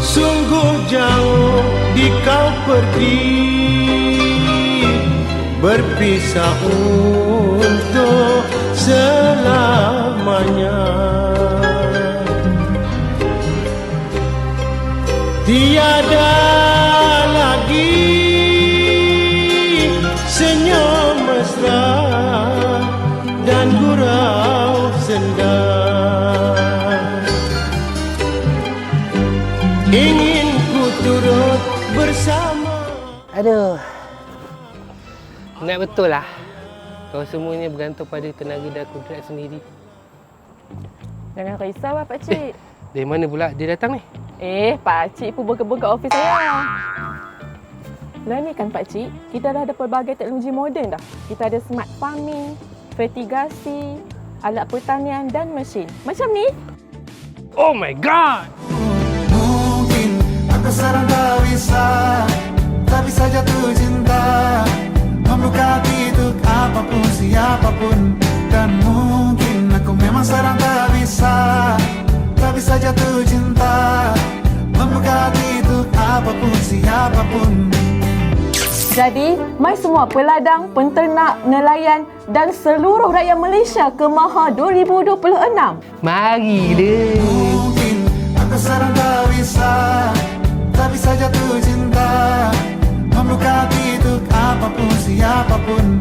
Sungguh jauh di kau pergi, berpisah untuk selamanya. Tiada lagi senyum mesra dan gurau senda. Ingin ku turut bersama. Aduh. Nak betul lah. Kau semuanya bergantung pada tenaga dan kudrat sendiri. Jangan risau lah pakcik. Dari mana pula dia datang ni? Pakcik pun bekerja kat ofis saya. Lah ni kan pakcik, kita dah ada pelbagai teknologi moden dah. Kita ada smart farming, fertigasi, alat pertanian dan mesin. Macam ni. Oh my god! Mungkin aku sekarang tak bisa jatuh cinta, membuka hati untuk apapun, siapapun. Dan mungkin aku memang sekarang tak bisa jatuh cinta, membuka hati untuk apapun, siapapun. Jadi, mai semua peladang, penternak, nelayan dan seluruh rakyat Malaysia ke Maha 2026. Mari dia. Mungkin aku sekarang tak bisa jatuh cinta, membuka hati untuk apapun, siapapun.